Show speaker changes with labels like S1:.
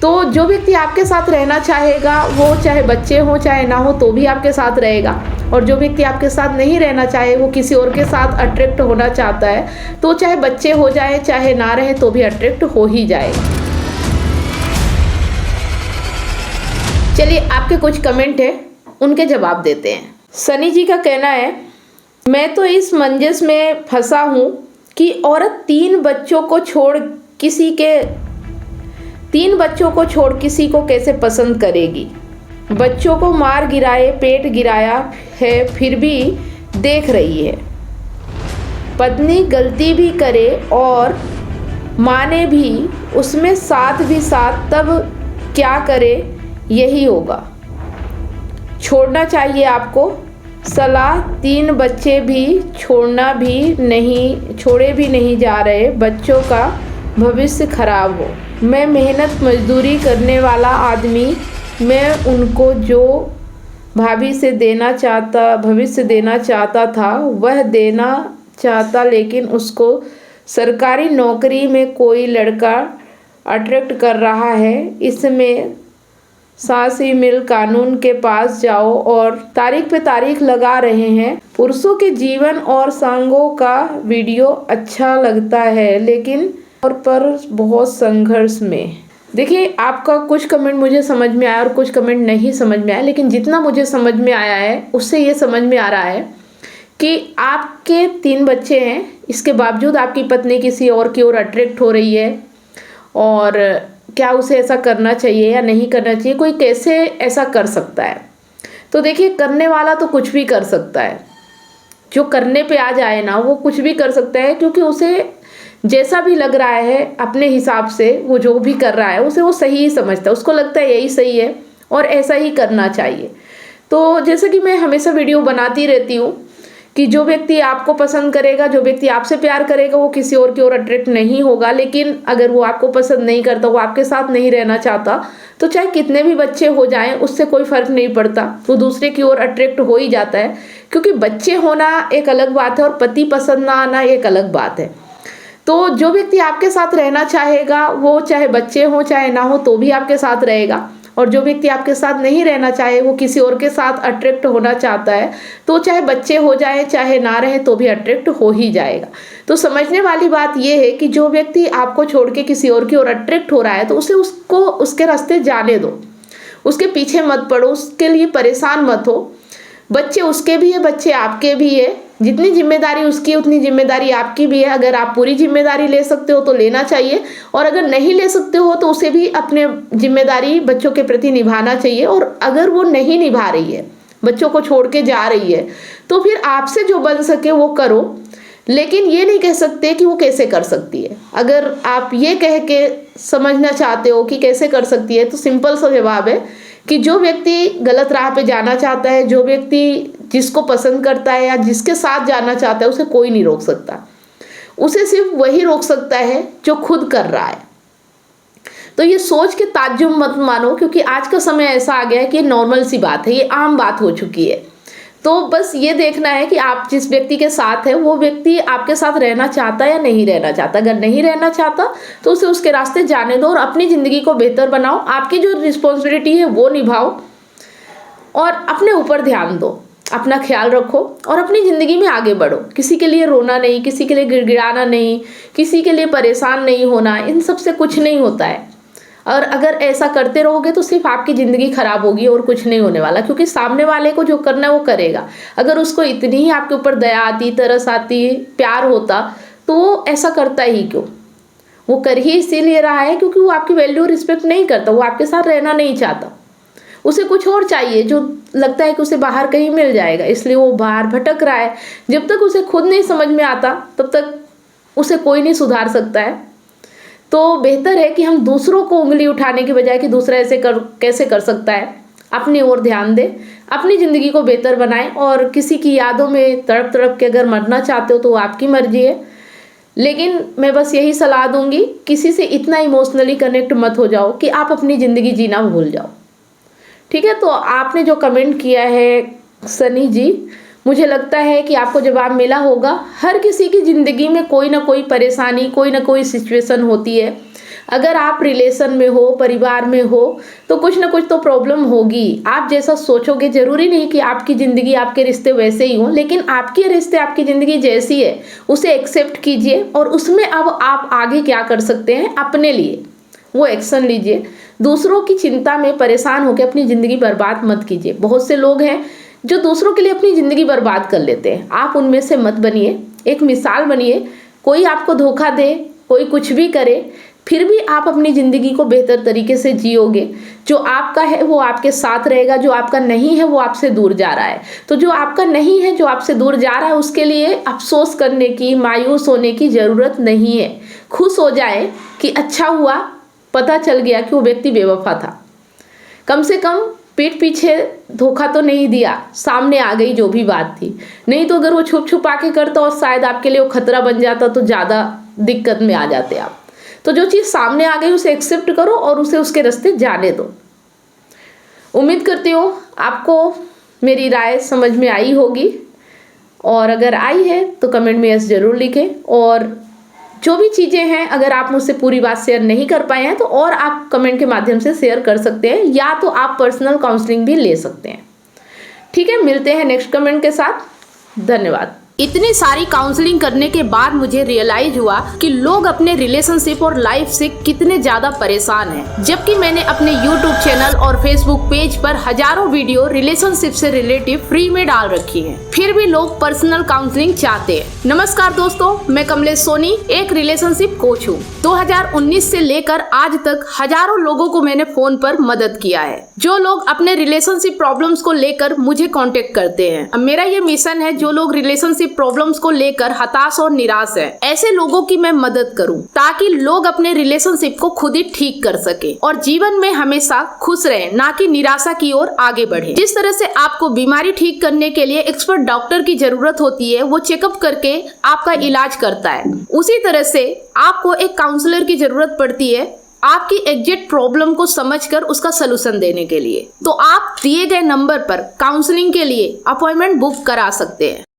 S1: तो जो व्यक्ति आपके साथ रहना चाहेगा वो चाहे बच्चे हों चाहे ना हो तो भी आपके साथ रहेगा, और जो व्यक्ति आपके साथ नहीं रहना चाहे वो किसी और के साथ अट्रैक्ट होना चाहता है तो चाहे बच्चे हो जाए चाहे ना रहे तो भी अट्रैक्ट हो ही जाएगा। चलिए आपके कुछ कमेंट है उनके जवाब देते हैं। सनी जी का कहना है, मैं तो इस मंजस में फंसा हूँ कि औरत तीन बच्चों को छोड़ किसी को कैसे पसंद करेगी। बच्चों को मार गिराए पेट गिराया है फिर भी देख रही है। पत्नी गलती भी करे और माने भी उसमें साथ भी साथ, तब क्या करे यही होगा। छोड़ना चाहिए आपको सलाह, तीन बच्चे भी छोड़े भी नहीं जा रहे, बच्चों का भविष्य खराब हो। मैं मेहनत मजदूरी करने वाला आदमी, मैं उनको जो भविष्य देना चाहता था वह देना चाहता, लेकिन उसको सरकारी नौकरी में कोई लड़का अट्रैक्ट कर रहा है। इसमें सासी मिल कानून के पास जाओ और तारीख पे तारीख लगा रहे हैं। पुरुषों के जीवन और सांगों का वीडियो अच्छा लगता है लेकिन और पर बहुत संघर्ष में। देखिए आपका कुछ कमेंट मुझे समझ में आया और कुछ कमेंट नहीं समझ में आया, लेकिन जितना मुझे समझ में आया है उससे ये समझ में आ रहा है कि आपके 3 बच्चे हैं, इसके बावजूद आपकी पत्नी किसी और की ओर अट्रैक्ट हो रही है, और क्या उसे ऐसा करना चाहिए या नहीं करना चाहिए, कोई कैसे ऐसा कर सकता है। तो देखिए करने वाला तो कुछ भी कर सकता है, जो करने पे आ जाए ना वो कुछ भी कर सकता है, क्योंकि उसे जैसा भी लग रहा है अपने हिसाब से वो जो भी कर रहा है उसे वो सही ही समझता है, उसको लगता है यही सही है और ऐसा ही करना चाहिए। तो जैसे कि मैं हमेशा वीडियो बनाती रहती हूँ कि जो व्यक्ति आपको पसंद करेगा, जो व्यक्ति आपसे प्यार करेगा वो किसी और की ओर अट्रैक्ट नहीं होगा, लेकिन अगर वो आपको पसंद नहीं करता, वो आपके साथ नहीं रहना चाहता, तो चाहे कितने भी बच्चे हो जाएं उससे कोई फर्क नहीं पड़ता, वो दूसरे की ओर अट्रैक्ट हो ही जाता है। क्योंकि बच्चे होना एक अलग बात है और पति पसंद ना आना एक अलग बात है। तो जो व्यक्ति आपके साथ रहना चाहेगा वो चाहे बच्चे हो चाहे ना हो तो भी आपके साथ रहेगा, और जो व्यक्ति आपके साथ नहीं रहना चाहे वो किसी और के साथ अट्रैक्ट होना चाहता है तो चाहे बच्चे हो जाए चाहे ना रहे तो भी अट्रैक्ट हो ही जाएगा। तो समझने वाली बात यह है कि जो व्यक्ति आपको छोड़ के किसी और की ओर अट्रैक्ट हो रहा है तो उसको उसके रास्ते जाने दो, उसके पीछे मत पड़ो, उसके लिए परेशान मत हो। बच्चे उसके भी है, बच्चे आपके भी है, जितनी जिम्मेदारी उसकी उतनी जिम्मेदारी आपकी भी है। अगर आप पूरी जिम्मेदारी ले सकते हो तो लेना चाहिए, और अगर नहीं ले सकते हो तो उसे भी अपने जिम्मेदारी बच्चों के प्रति निभाना चाहिए। और अगर वो नहीं निभा रही है, बच्चों को छोड़ के जा रही है, तो फिर आपसे जो बन सके वो करो, लेकिन ये नहीं कह सकते कि वो कैसे कर सकती है। अगर आप ये कह के समझना चाहते हो कि कैसे कर सकती है, तो सिंपल सा जवाब है कि जो व्यक्ति गलत राह पे जाना चाहता है, जो व्यक्ति जिसको पसंद करता है या जिसके साथ जाना चाहता है, उसे कोई नहीं रोक सकता। उसे सिर्फ वही रोक सकता है जो खुद कर रहा है। तो ये सोच के ताज्जुब मत मानो, क्योंकि आज का समय ऐसा आ गया है कि ये नॉर्मल सी बात है, ये आम बात हो चुकी है। तो बस ये देखना है कि आप जिस व्यक्ति के साथ है वो व्यक्ति आपके साथ रहना चाहता है या नहीं रहना चाहता। अगर नहीं रहना चाहता तो उसे उसके रास्ते जाने दो और अपनी ज़िंदगी को बेहतर बनाओ। आपकी जो रिस्पॉन्सिबिलिटी है वो निभाओ और अपने ऊपर ध्यान दो, अपना ख्याल रखो और अपनी ज़िंदगी में आगे बढ़ो। किसी के लिए रोना नहीं, किसी के लिए गिड़गिड़ाना नहीं, किसी के लिए परेशान नहीं होना, इन सब से कुछ नहीं होता है। और अगर ऐसा करते रहोगे तो सिर्फ आपकी ज़िंदगी खराब होगी और कुछ नहीं होने वाला, क्योंकि सामने वाले को जो करना है वो करेगा। अगर उसको इतनी ही आपके ऊपर दया आती, तरस आती, प्यार होता, तो वो ऐसा करता ही क्यों? वो कर ही इसीलिए रहा है क्योंकि वो आपकी वैल्यू रिस्पेक्ट नहीं करता, वो आपके साथ रहना नहीं चाहता। उसे कुछ और चाहिए जो लगता है कि उसे बाहर कहीं मिल जाएगा, इसलिए वो बाहर भटक रहा है। जब तक उसे खुद नहीं समझ में आता तब तक उसे कोई नहीं सुधार सकता है। तो बेहतर है कि हम दूसरों को उंगली उठाने की बजाय कि दूसरा ऐसे कैसे कर सकता है, अपनी ओर ध्यान दें, अपनी ज़िंदगी को बेहतर बनाएं। और किसी की यादों में तड़प तड़प के अगर मरना चाहते हो तो आपकी मर्जी है, लेकिन मैं बस यही सलाह दूंगी, किसी से इतना इमोशनली कनेक्ट मत हो जाओ कि आप अपनी ज़िंदगी जीना भूल जाओ। ठीक है, तो आपने जो कमेंट किया है सनी जी, मुझे लगता है कि आपको जवाब मिला होगा। हर किसी की ज़िंदगी में कोई ना कोई परेशानी, कोई ना कोई सिचुएशन होती है। अगर आप रिलेशन में हो, परिवार में हो, तो कुछ ना कुछ तो प्रॉब्लम होगी। आप जैसा सोचोगे, जरूरी नहीं कि आपकी ज़िंदगी, आपके रिश्ते वैसे ही हों, लेकिन आपके रिश्ते, आपकी ज़िंदगी जैसी है उसे एक्सेप्ट कीजिए और उसमें अब आप आगे क्या कर सकते हैं अपने लिए वो एक्शन लीजिए। दूसरों की चिंता में परेशान होकर अपनी ज़िंदगी बर्बाद मत कीजिए। बहुत से लोग हैं जो दूसरों के लिए अपनी ज़िंदगी बर्बाद कर लेते हैं, आप उनमें से मत बनिए। एक मिसाल बनिए। कोई आपको धोखा दे, कोई कुछ भी करे, फिर भी आप अपनी ज़िंदगी को बेहतर तरीके से जियोगे। जो आपका है वो आपके साथ रहेगा, जो आपका नहीं है वो आपसे दूर जा रहा है। तो जो आपका नहीं है, जो आपसे दूर जा रहा है, उसके लिए अफसोस करने की, मायूस होने की ज़रूरत नहीं है। खुश हो जाए कि अच्छा हुआ, पता चल गया कि वो व्यक्ति बेवफा था। कम से कम पीठ पीछे धोखा तो नहीं दिया, सामने आ गई जो भी बात थी। नहीं तो अगर वो छुप छुपा के करता और शायद आपके लिए वो खतरा बन जाता तो ज़्यादा दिक्कत में आ जाते आप। तो जो चीज़ सामने आ गई उसे एक्सेप्ट करो और उसे उसके रास्ते जाने दो। उम्मीद करती हूँ आपको मेरी राय समझ में आई होगी, और अगर आई है तो कमेंट में यस ज़रूर लिखें। और जो भी चीज़ें हैं, अगर आप मुझसे पूरी बात शेयर नहीं कर पाए हैं तो और आप कमेंट के माध्यम से शेयर कर सकते हैं, या तो आप पर्सनल काउंसलिंग भी ले सकते हैं। ठीक है, मिलते हैं नेक्स्ट कमेंट के साथ। धन्यवाद। इतनी सारी काउंसलिंग करने के बाद मुझे रियलाइज हुआ कि लोग अपने रिलेशनशिप और लाइफ से कितने ज्यादा परेशान हैं। जबकि मैंने अपने YouTube चैनल और Facebook पेज पर हजारों वीडियो रिलेशनशिप से रिलेटिव फ्री में डाल रखी हैं, फिर भी लोग पर्सनल काउंसलिंग चाहते हैं। नमस्कार दोस्तों, मैं कमलेश सोनी एक रिलेशनशिप कोच हूँ। 2019 से लेकर आज तक हजारों लोगों को मैंने फोन पर मदद किया है, जो लोग अपने रिलेशनशिप प्रॉब्लम्स को लेकर मुझे कांटेक्ट करते हैं। अब मेरा ये मिशन है, जो लोग रिलेशनशिप प्रॉब्लम्स को लेकर हताश और निराश है, ऐसे लोगों की मैं मदद करूं, ताकि लोग अपने रिलेशनशिप को खुद ही ठीक कर सके और जीवन में हमेशा खुश रहे, ना कि निराशा की ओर आगे बढ़े। जिस तरह से आपको बीमारी ठीक करने के लिए एक्सपर्ट डॉक्टर की जरूरत होती है, वो चेकअप करके आपका इलाज करता है, उसी तरह से आपको एक काउंसलर की जरूरत पड़ती है आपकी एग्जैक्ट प्रॉब्लम को समझकर उसका सलूशन देने के लिए। तो आप दिए गए नंबर पर काउंसलिंग के लिए अपॉइंटमेंट बुक करा सकते हैं।